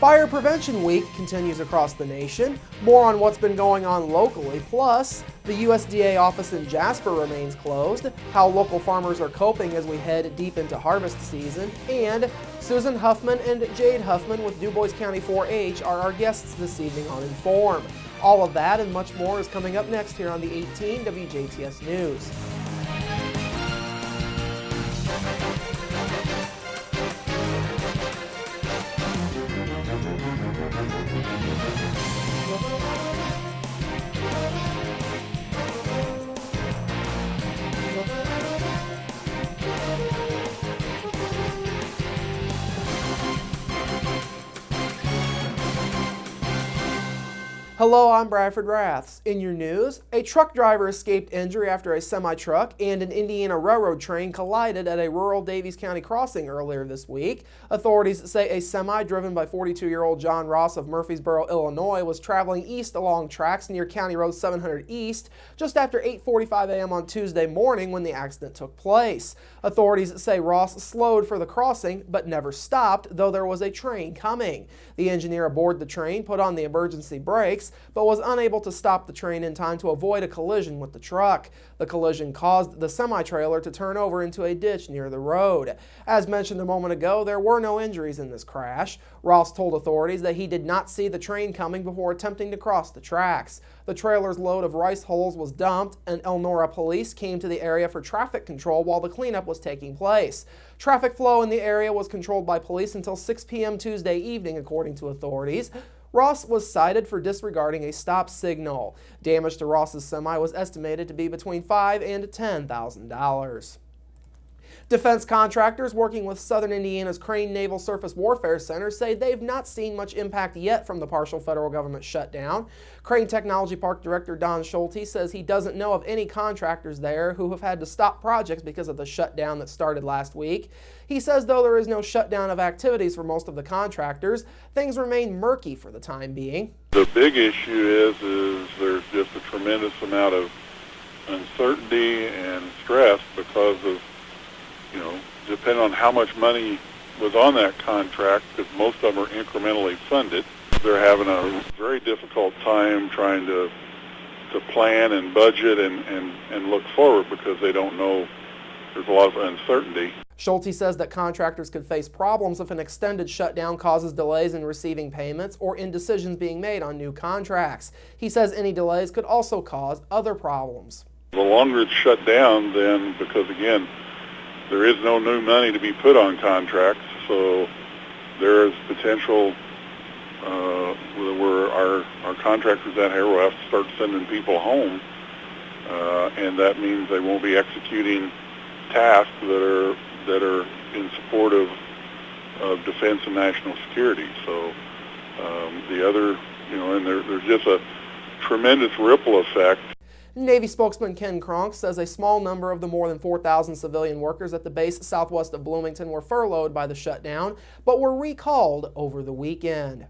Fire Prevention Week continues across the nation. More on what's been going on locally. Plus, the USDA office in Jasper remains closed, how local farmers are coping as we head deep into harvest season, and Susan Huffman and Jade Huffman with Du Bois County 4-H are our guests this evening on Inform. All of that and much more is coming up next here on the 18 WJTS News. Hello, I'm Bradford Raths. In your news, a truck driver escaped injury after a semi-truck and an Indiana Railroad train collided at a rural Daviess County crossing earlier this week. Authorities say a semi driven by 42-year-old John Ross of Murfreesboro, Illinois, was traveling east along tracks near County Road 700 East just after 8:45 a.m. on Tuesday morning when the accident took place. Authorities say Ross slowed for the crossing but never stopped, though there was a train coming. The engineer aboard the train put on the emergency brakes, but was unable to stop the train in time to avoid a collision with the truck. The collision caused the semi-trailer to turn over into a ditch near the road. As mentioned a moment ago, there were no injuries in this crash. Ross told authorities that he did not see the train coming before attempting to cross the tracks. The trailer's load of rice hulls was dumped, and Elnora police came to the area for traffic control while the cleanup was taking place. Traffic flow in the area was controlled by police until 6 p.m. Tuesday evening, according to authorities. Ross was cited for disregarding a stop signal. Damage to Ross's semi was estimated to be between $5,000 and $10,000. Defense contractors working with Southern Indiana's Crane Naval Surface Warfare Center say they've not seen much impact yet from the partial federal government shutdown. Crane Technology Park Director Don Schulte says he doesn't know of any contractors there who have had to stop projects because of the shutdown that started last week. He says though there is no shutdown of activities for most of the contractors, things remain murky for the time being. The big issue is there's just a tremendous amount of uncertainty and stress because of, depending on how much money was on that contract, because most of them are incrementally funded, they're having a very difficult time trying to plan and budget and look forward because they don't know. There's a lot of uncertainty. Schulte says that contractors could face problems if an extended shutdown causes delays in receiving payments or in decisions being made on new contracts. He says any delays could also cause other problems. The longer it's shut down, then, because again, there is no new money to be put on contracts, so there is potential where our contractors out here will have to start sending people home, and that means they won't be executing tasks that are in support of defense and national security. So the other, and there's just a tremendous ripple effect. Navy spokesman Ken Kronk says a small number of the more than 4,000 civilian workers at the base southwest of Bloomington were furloughed by the shutdown, but were recalled over the weekend.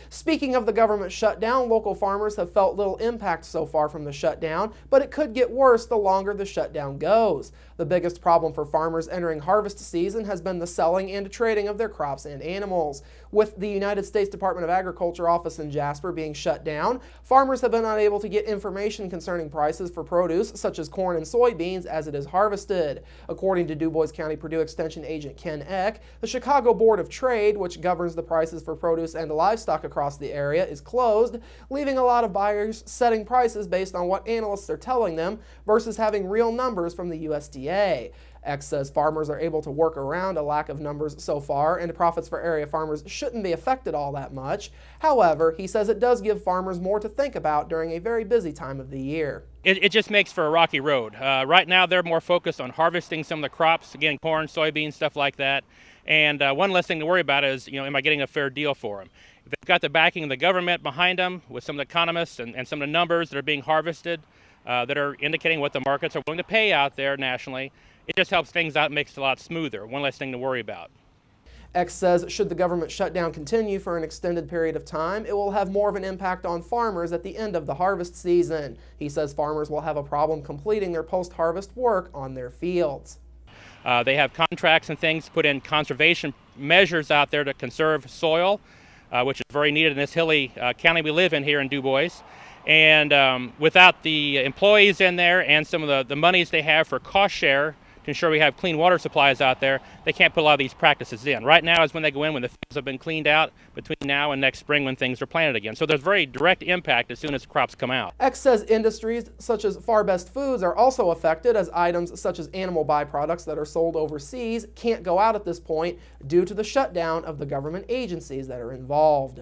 Speaking of the government shutdown, local farmers have felt little impact so far from the shutdown, but it could get worse the longer the shutdown goes. The biggest problem for farmers entering harvest season has been the selling and trading of their crops and animals. With the United States Department of Agriculture office in Jasper being shut down, farmers have been unable to get information concerning prices for produce such as corn and soybeans as it is harvested. According to Du Bois County Purdue Extension agent Ken Eck, the Chicago Board of Trade, which governs the prices for produce and livestock across the area, is closed, leaving a lot of buyers setting prices based on what analysts are telling them versus having real numbers from the USDA. X says farmers are able to work around a lack of numbers so far, and profits for area farmers shouldn't be affected all that much. However, he says it does give farmers more to think about during a very busy time of the year. It just makes for a rocky road. Right now they're more focused on harvesting some of the crops, again, corn, soybeans, stuff like that. And one less thing to worry about is, am I getting a fair deal for them? If they've got the backing of the government behind them with some of the economists and some of the numbers that are being harvested that are indicating what the markets are willing to pay out there nationally, it just helps things out and makes it a lot smoother. One less thing to worry about. X says should the government shutdown continue for an extended period of time, it will have more of an impact on farmers at the end of the harvest season. He says farmers will have a problem completing their post-harvest work on their fields. They have contracts and things, put in conservation measures out there to conserve soil. which is very needed in this hilly county we live in here in Du Bois. And without the employees in there and some of the monies they have for cost share to ensure we have clean water supplies out there, they can't put a lot of these practices in. Right now is when they go in when the fields have been cleaned out between now and next spring when things are planted again. So there's very direct impact as soon as crops come out. X says industries such as Far Best Foods are also affected, as items such as animal byproducts that are sold overseas can't go out at this point due to the shutdown of the government agencies that are involved.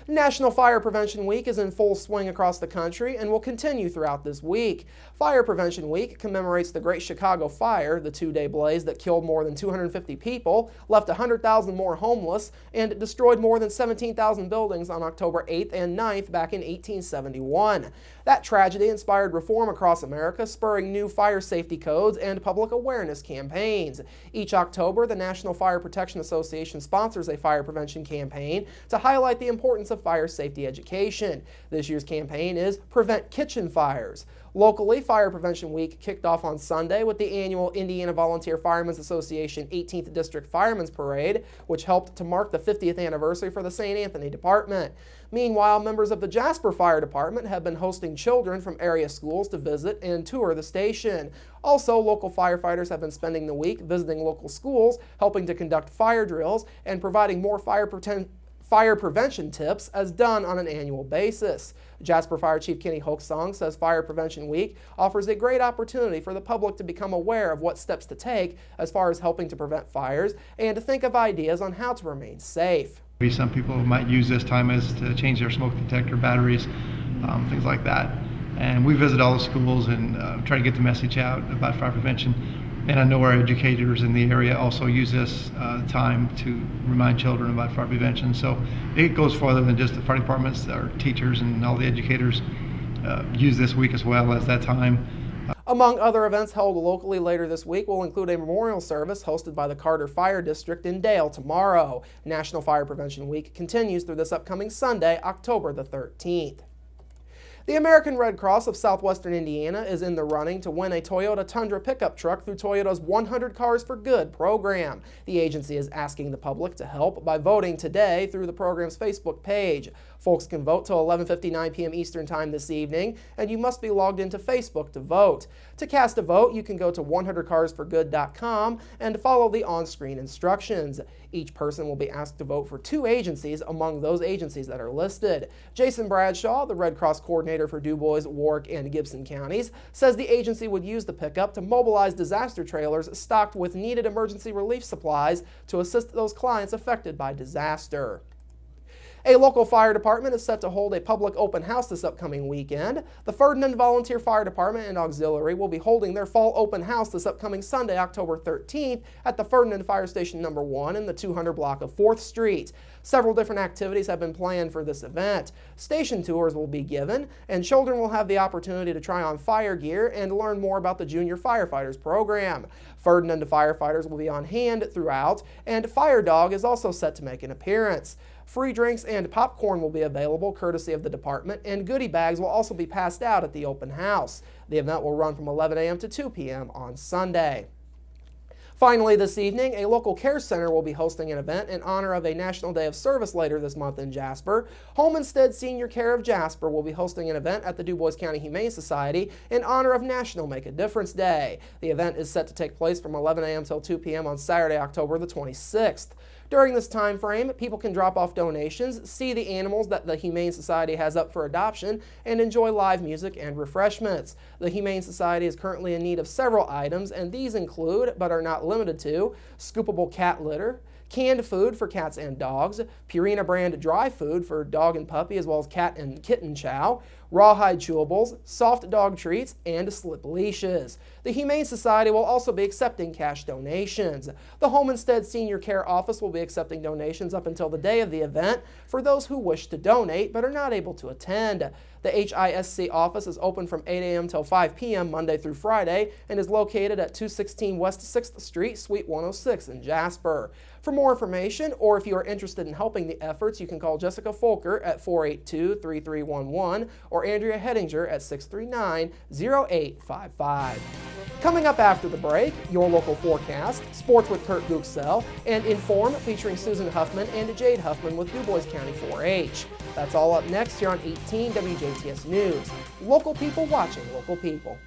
National Fire Prevention Week is in full swing across the country and will continue throughout this week. Fire Prevention Week commemorates the Great Chicago Fire, the two-day blaze that killed more than 250 people, left 100,000 more homeless, and destroyed more than 17,000 buildings on October 8th and 9th back in 1871. That tragedy inspired reform across America, spurring new fire safety codes and public awareness campaigns. Each October, the National Fire Protection Association sponsors a fire prevention campaign to highlight the importance of fire safety education. This year's campaign is Prevent Kitchen Fires. Locally, Fire Prevention Week kicked off on Sunday with the annual Indiana Volunteer Firemen's Association 18th District Firemen's Parade, which helped to mark the 50th anniversary for the St. Anthony Department. Meanwhile, members of the Jasper Fire Department have been hosting children from area schools to visit and tour the station. Also, local firefighters have been spending the week visiting local schools, helping to conduct fire drills, and providing more fire prevention tips as done on an annual basis. Jasper Fire Chief Kenny Hoaksong says Fire Prevention Week offers a great opportunity for the public to become aware of what steps to take as far as helping to prevent fires and to think of ideas on how to remain safe. Some people might use this time as to change their smoke detector batteries, things like that. And we visit all the schools and try to get the message out about fire prevention. And I know our educators in the area also use this time to remind children about fire prevention. So it goes farther than just the fire departments. Our teachers and all the educators use this week as well as that time. Among other events held locally later this week will include a memorial service hosted by the Carter Fire District in Dale tomorrow. National Fire Prevention Week continues through this upcoming Sunday, October the 13th. The American Red Cross of southwestern Indiana is in the running to win a Toyota Tundra pickup truck through Toyota's 100 Cars for Good program. The agency is asking the public to help by voting today through the program's Facebook page. Folks can vote till 11:59 p.m. Eastern Time this evening, and you must be logged into Facebook to vote. To cast a vote, you can go to 100carsforgood.com and follow the on-screen instructions. Each person will be asked to vote for 2 agencies among those agencies that are listed. Jason Bradshaw, the Red Cross coordinator for Du Bois, Warwick, and Gibson counties, says the agency would use the pickup to mobilize disaster trailers stocked with needed emergency relief supplies to assist those clients affected by disaster. A local fire department is set to hold a public open house this upcoming weekend. The Ferdinand Volunteer Fire Department and Auxiliary will be holding their fall open house this upcoming Sunday, October 13th at the Ferdinand Fire Station No. 1 in the 200 block of 4th Street. Several different activities have been planned for this event. Station tours will be given, and children will have the opportunity to try on fire gear and learn more about the Junior Firefighters program. Ferdinand firefighters will be on hand throughout, and Fire Dog is also set to make an appearance. Free drinks and popcorn will be available courtesy of the department, and goodie bags will also be passed out at the open house. The event will run from 11 a.m. to 2 p.m. on Sunday. Finally, this evening, a local care center will be hosting an event in honor of a National Day of Service later this month in Jasper. Home Instead Senior Care of Jasper will be hosting an event at the Du Bois County Humane Society in honor of National Make a Difference Day. The event is set to take place from 11 a.m. till 2 p.m. on Saturday, October the 26th. During this time frame, people can drop off donations, see the animals that the Humane Society has up for adoption, and enjoy live music and refreshments. The Humane Society is currently in need of several items, and these include, but are not limited to, scoopable cat litter, canned food for cats and dogs, Purina brand dry food for dog and puppy as well as cat and kitten chow, rawhide chewables, soft dog treats, and slip leashes. The Humane Society will also be accepting cash donations. The Home Instead Senior Care Office will be accepting donations up until the day of the event for those who wish to donate but are not able to attend. The HISC office is open from 8 a.m. till 5 p.m. Monday through Friday and is located at 216 West 6th Street, Suite 106 in Jasper. For more information, or if you are interested in helping the efforts, you can call Jessica Folker at 482-3311 or Andrea Hettinger at 639-0855. Coming up after the break, your local forecast, sports with Kurt Guxell, and Inform featuring Susan Huffman and Jade Huffman with Du Bois County 4-H. That's all up next here on 18 WJTS News. Local people watching local people.